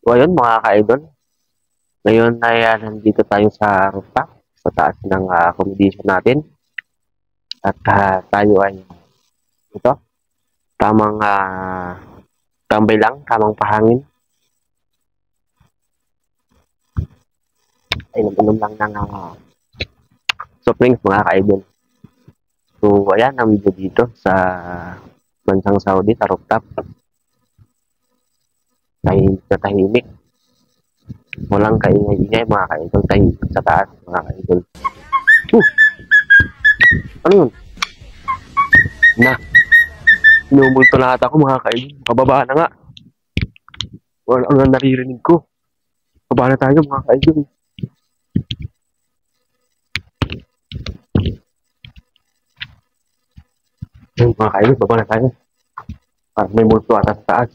So ayun mga ka-idol, ngayon ay nandito tayo sa rooftop, sa taas ng accommodation natin. At tayo ay ito, tamang tambay lang, tamang pahangin. Ay inom lang ng soft drinks mga ka-idol. So ayan ang video dito sa bansang Saudi, sa rooftop. Tahimik. Walang kaingay-ingay mga ka-idol, tahimik sa taas mga ka-idol. Ano yun? Na, inumulto lahat ako mga ka-idol. Pababa na nga. Wala ang naririnig ko. Baba na tayo mga ka-idol. Ayun mga ka-idol, baba na tayo. Parang may multo ata sa taas.